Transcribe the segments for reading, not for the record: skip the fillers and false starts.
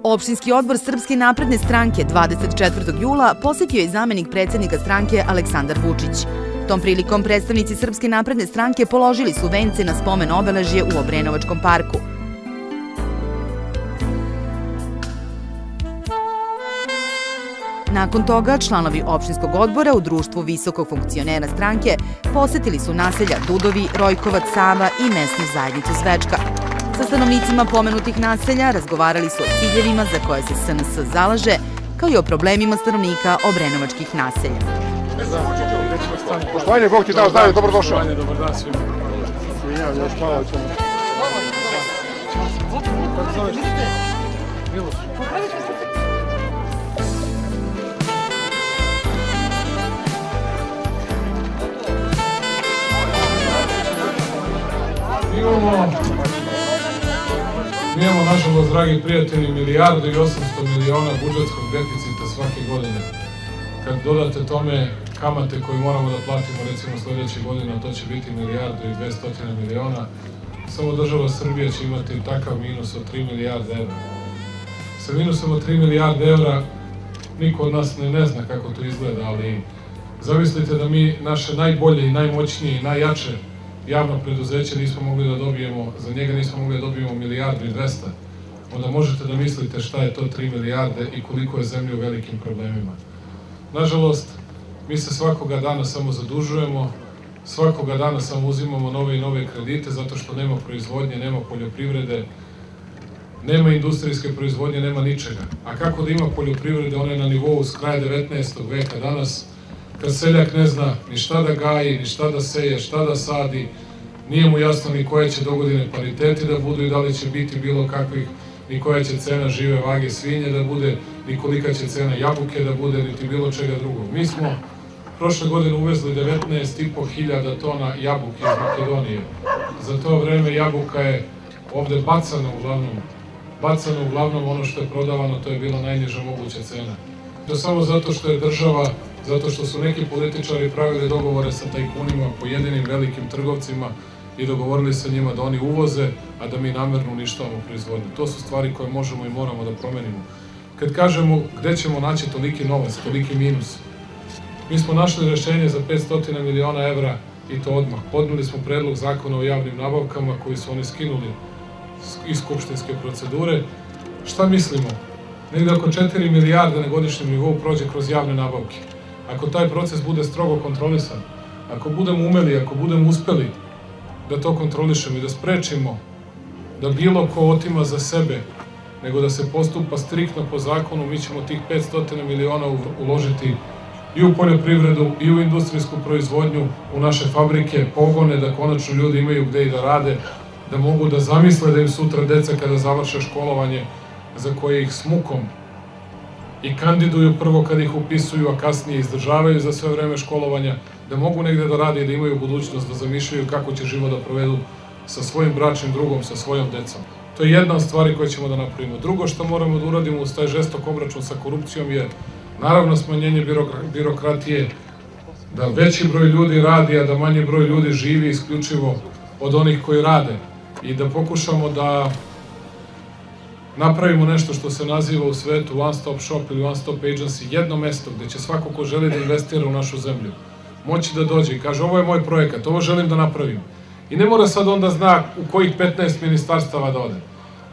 Opštinski odbor Srpske napredne stranke 24. jula posetio je zamenik predsednika stranke Aleksandar Vučić. Tom prilikom predstavnici Srpske napredne stranke položili su vence na spomen obeležje u Obrenovačkom parku. Nakon toga, članovi opštinskog odbora u društvu visokog funkcionera stranke posetili su naselja Dudovi, Rojkovac, Sava i mesnu zajednicu Zvečka. Sa stanovnicima pomenutih naselja razgovarali su o ciljevima za koje se SNS zalaže, kao i o problemima stanovnika obrenovačkih naselja. Poštovanje, Bog ti dao zdravlje, dobrodošao. Poštovanje, dobar dan svima. Izvinjavam, još malo ćemo. Kako zoveš? Miloš. Mi imamo, nažalost, dragi prijatelji, 1.800.000.000 budžetskog deficita svake godine. Kad dodate tome kamate koje moramo da platimo, recimo sledeće godine, to će biti 1.200.000.000, samo država Srbija će imati takav minus od 3 milijarde evra. Sa minusom od 3 milijarde evra niko od nas ne zna kako to izgleda, ali zamislite da mi naše najbolje i najmoćnije i najjače javno preduzeće nismo mogli da dobijemo, za njega nismo mogli da dobijemo 1.200.000.000, onda možete da mislite šta je to 3 milijarde i koliko je zemlja u velikim problemima. Nažalost, mi se svakoga dana samo zadužujemo, svakoga dana samo uzimamo nove i nove kredite zato što nema proizvodnje, nema poljoprivrede, nema industrijske proizvodnje, nema ničega. A kako da ima poljoprivrede, ona je na nivou s kraja 19. veka danas, kad seljak ne zna ni šta da gaji, ni šta da seje, šta da sadi, nije mu jasno ni koje će dogodine pariteti da budu i da li će biti bilo kakvih, ni koja će cena žive vage svinje da bude, ni kolika će cena jabuke da bude, niti bilo čega drugog. Mi smo prošle godine uvezli 19.500 tona jabuke iz Makedonije. Za to vreme jabuka je ovde bacana uglavnom ono što je prodavano, to je bila najniža moguća cena. To samo zato što je država, zato što su neki političari pravili dogovore sa tajkunima, pojedinim velikim trgovcima i dogovorili sa njima da oni uvoze, a da mi namerno uništavamo proizvodnju. To su stvari koje možemo i moramo da promenimo. Kad kažemo gde ćemo naći toliki novac, toliki minus, mi smo našli rešenje za 500 miliona evra i to odmah. Podneli smo predlog zakona o javnim nabavkama koji su oni skinuli iz skupštinske procedure. Šta mislimo? Negde oko 4 milijarde na godišnjem nivou prođe kroz javne nabavke. Ako taj proces bude strogo kontrolisan, ako budemo umeli, ako budemo uspeli da to kontrolišemo i da sprečimo da bilo ko otima za sebe, nego da se postupa striktno po zakonu, mi ćemo tih 500 miliona uložiti i u poljoprivredu, i u industrijsku proizvodnju, u naše fabrike, pogone, da konačno ljudi imaju gde i da rade, da mogu da zamisle da im sutra deca kada završe školovanje, za koje ih s mukom i kandiduju prvo kad ih upisuju, a kasnije izdržavaju za sve vreme školovanja, da mogu negde da rade i da imaju budućnost, da zamišljaju kako će život da provedu sa svojim bračnim drugom, sa svojom decom. To je jedna od stvari koje ćemo da napravimo. Drugo što moramo da uradimo uz taj žestok obračun sa korupcijom je naravno smanjenje birokratije, da veći broj ljudi radi, a da manji broj ljudi živi isključivo od onih koji rade i da pokušamo da napravimo nešto što se naziva u svetu one stop shop ili one stop agency, jedno mesto gde će svako ko želi da investira u našu zemlju moći da dođe i kaže ovo je moj projekat, ovo želim da napravim. I ne mora sad onda zna u kojih 15 ministarstava da ode.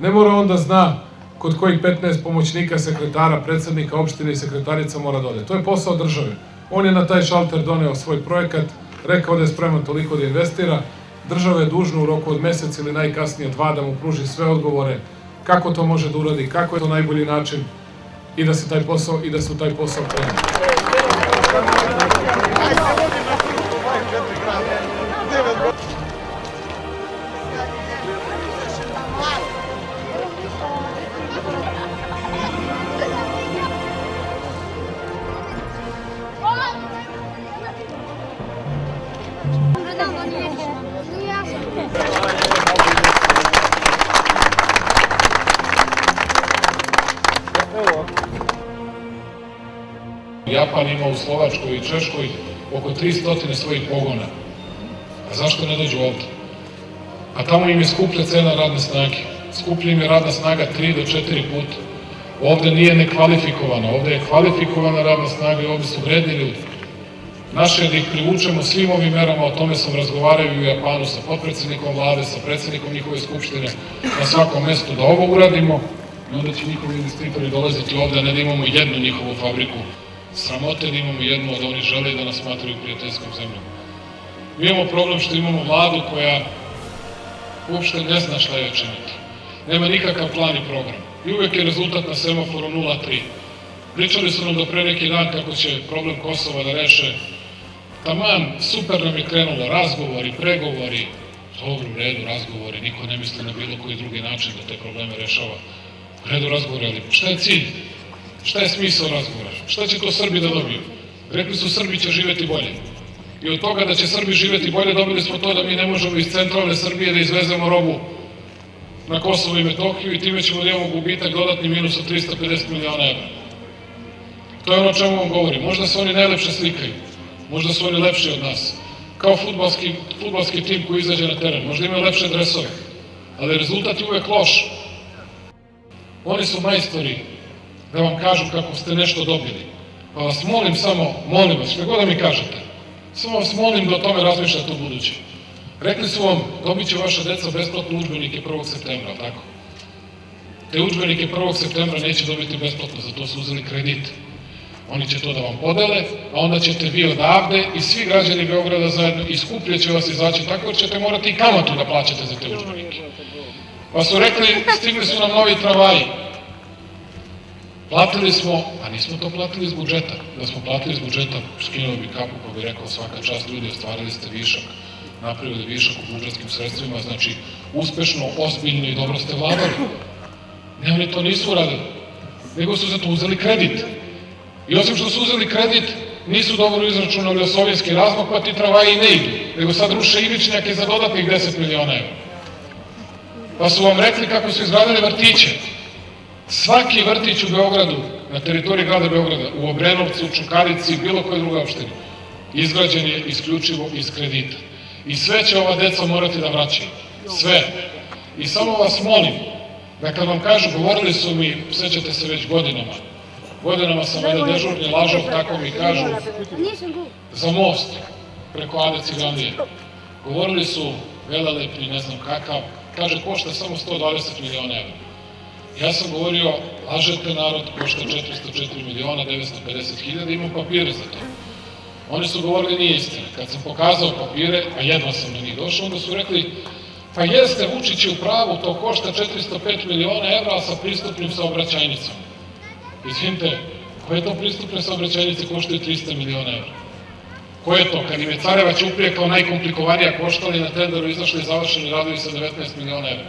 Ne mora onda zna kod kojih 15 pomoćnika sekretara, predsednika opštine i sekretarica mora da ode. To je posao države. On je na taj šalter doneo svoj projekat, rekao da je spreman toliko da investira. Država je dužna u roku od mesec ili najkasnije 2 da mu pruži sve odgovore kako to može da uradi, kako je to najbolji način i da se u taj posao krene. Japan ima u Slovačkoj i Češkoj oko 300 svojih pogona. A zašto ne dođu ovde? A tamo im je skuplja cena radne snage. Skuplja im je radna snaga 3 do 4 puta. Ovde nije nekvalifikovana, ovde je kvalifikovana radna snaga i ovde su vredni ljudi. Naše je da ih privučemo svim ovim merama, o tome sam razgovarao i u Japanu sa potpredsednikom vlade, sa predsednikom njihove skupštine, na svakom mestu da ovo uradimo i onda će njihovi investitori dolaziti ovde, a ne da imamo jednu njihovu fabriku. Sramote da imamo jednu, a da oni žele da nas smatraju prijateljskom zemljom. Mi imamo problem što imamo vladu koja uopšte ne zna šta je činiti. Nema nikakav plan i program. I uvek je rezultat na semaforu 0,3. Pričali su nam do pre neki dan kako će problem Kosova da reše. Taman, super nam je krenulo, razgovori, pregovori, dobro, u redu, razgovori, niko ne misli na bilo koji drugi način da te probleme rešava. U redu razgovori, ali šta je cilj? Šta je smisao razgovora? Šta će to Srbi da dobiju? Rekli su Srbi će živeti bolje. I od toga da će Srbi živeti bolje dobili smo to da mi ne možemo iz centralne Srbije da izvezemo robu na Kosovo i Metohiju i time ćemo da imamo gubitak dodatni minus od 350 miliona evra. To je ono o čemu vam govorim. Možda se oni najlepše slikaju, možda su oni lepši od nas. Kao fudbalski tim koji izađe na teren, možda imaju lepše dresove, ali rezultat je uvek loš. Oni su majstori da vam kažu kako ste nešto dobili. Pa vas molim samo, molim vas, što god da mi kažete, samo vas molim da o tome razmišljate u buduće. Rekli su vam, dobit će vaša deca besplatno udžbenike 1. septembra, tako? Te udžbenike 1. septembra neće dobiti besplatno, zato su uzeli kredit. Oni će to da vam podele, a onda ćete vi odavde i svi građani Beograda zajedno i skuplje će vas izaći tako jer ćete morati i kamatu da plaćate za te udžbenike. Pa su rekli, stigli su nam novi tramvaji. Platili smo, a nismo to platili iz budžeta. Da smo platili iz budžeta, skinuo bi kapu pa bi rekao svaka čast ljudi, ostvarili ste višak, napravili višak u budžetskim sredstvima, znači uspešno, ozbiljno i dobro ste vladali. Ne, oni to nisu uradili, nego su za to uzeli kredit. I osim što su uzeli kredit, nisu dobro izračunali osovijski razmak, pa ti tramvaji ne idu, nego sad ruše ivičnjake za dodatnih 10 miliona evra. Pa su vam rekli kako su izgradili vrtiće. Svaki vrtić u Beogradu, na teritoriji grada Beograda, u Obrenovcu, u Čukarici, bilo koje druga opština, izgrađen je isključivo iz kredita. I sve će ova deca morati da vraćaju. Sve. I samo vas molim, da kad vam kažu, govorili su mi, sećate se već godinama sam valjda dežurni lažov, tako mi kažu, za most preko Ade Ciganlije. Govorili su velelepni, ne znam kakav, kaže košta samo 120 miliona evra. Ja sam govorio, lažete narod, košta 404 miliona 950 hiljada, imam papire za to. Oni su govorili nije istina. Kad sam pokazao papire, a jedva sam do njih došao, onda su rekli, pa jeste, Vučić je u pravu, to košta 405 miliona evra, a sa pristupnim saobraćajnicama. Izvinite, koje to pristupne saobraćajnice koštaju 300 miliona evra? Ko je to? Kad im je Careva Ćuprija kao najkomplikovanija koštali na tenderu izašli i završeni radovi sa 19 miliona evra.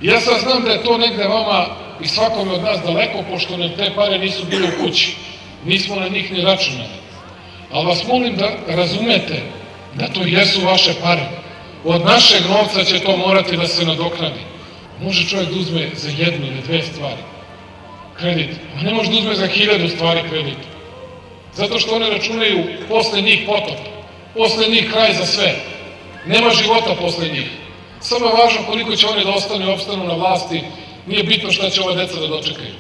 Ja sad znam da je to negde vama i svakome od nas daleko, pošto nam te pare nisu bile u kući. Nismo na njih ni računali. Ali vas molim da razumete da to jesu vaše pare. Od našeg novca će to morati da se nadoknadi. Može čovjek da uzme za jednu ili dve stvari kredit, a ne može da uzme za 1000 stvari kredit. Zato što one računaju posle njih potop, posle njih kraj za sve. Nema života posle njih. Samo je važno koliko će oni da ostanu i opstanu na vlasti, nije bitno šta će ova deca da dočekaju.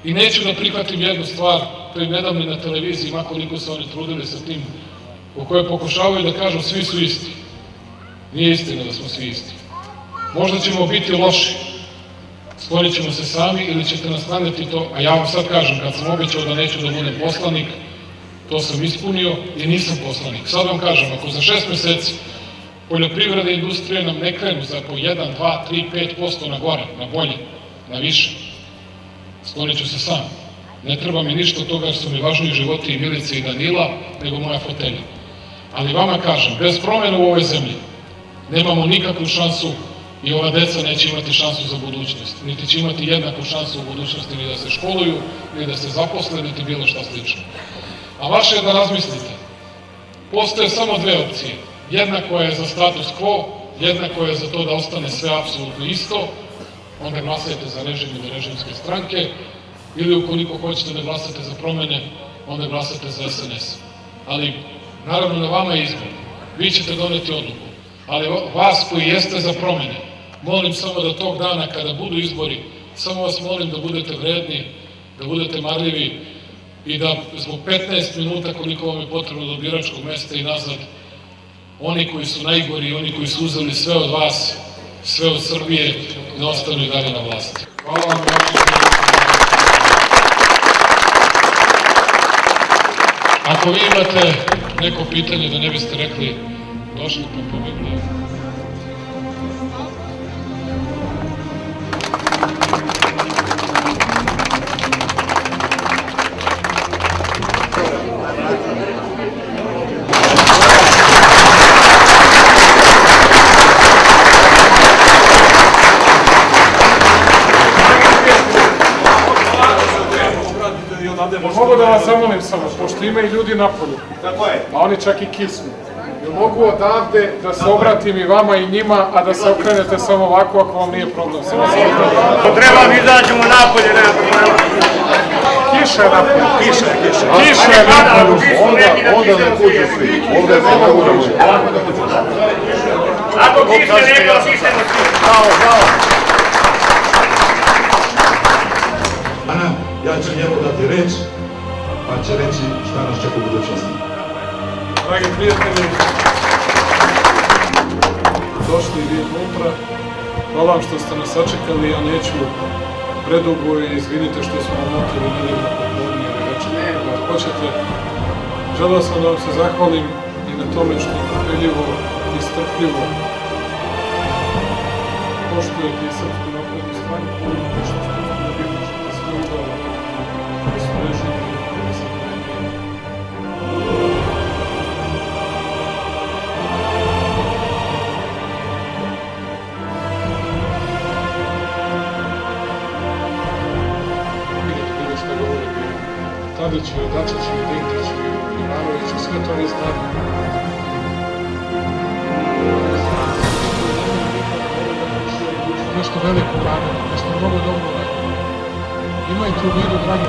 I neću da prihvatim jednu stvar, to je nedavno na televiziji, makoliko se oni trudili sa tim, u kojoj pokušavaju da kažu svi su isti. Nije istina da smo svi isti. Možda ćemo biti loši, sklonit ćemo se sami ili ćete nastavljati to, a ja vam sad kažem, kad sam obećao da neću da budem poslanik, to sam ispunio i nisam poslanik. Sad vam kažem, ako za 6 meseci poljoprivreda i industrija nam ne krenu za po 1, 2, 3, 5% na gore, na bolje, na više, sklonit ću se sam. Ne treba mi ništa od toga jer su mi važniji životi i Milice i Danila nego moja fotelja. Ali vama kažem, bez promjena u ovoj zemlji nemamo nikakvu šansu i ova deca neće imati šansu za budućnost. Niti će imati jednaku šansu u budućnosti ni da se školuju, ni da se zaposle, niti bilo šta slično. A vaše je da razmislite. Postoje samo dve opcije. Jedna koja je za status quo, jedna koja je za to da ostane sve apsolutno isto, onda glasajte za režim ili režimske stranke, ili ukoliko hoćete da glasate za promene, onda glasate za SNS. Ali, naravno, na vama je izbor. Vi ćete doneti odluku. Ali vas koji jeste za promene, molim samo da tog dana kada budu izbori, Samo vas molim da budete vredni, da budete marljivi i da zbog 15 minuta koliko vam je potrebno do biračkog mesta i nazad, oni koji su najgori, oni koji su uzeli sve od vas, sve od Srbije, ne ostanu i dalje na vlasti. Hvala vam. Ako vi imate neko pitanje da ne biste rekli, došli pa pobegli. Mogu da vas zamolim samo, pošto ima i ljudi napolju, a oni čak i kisnu. Mogu odavde da se obratim i vama i njima, a da se okrenete samo ovako ako vam nije problem. Ako treba mi izađemo napolje, nema problema. Kiša je napolju. Kiša je napolju. Onda ne kuđu svi. Ovdje se ne kuđu. Ako kiša neka, otišemo svi. Ana, ja ću njemu dati reč, pa će reći šta nas čeka u budućnosti. Dragi prijatelji, došli vi unutra. Hvala vam što ste nas sačekali, ja neću predugo i izvinite što smo vam oteli nedeljno popodne ili večer. Ako hoćete, želeo sam da vam se zahvalim i na tome što trpeljivo i strpljivo poštujete i Srpsku naprednu stranku i što ste uspjeli da sve udale koji su režimi i koji se promenili. Vidite šta govorite Tadiću, Dačiću, Dinkiću, Ivanoviću, sve to vi znate. Nešto veliko uradili, nešto mnogo dobro uradili. Imajte u vidu, dragi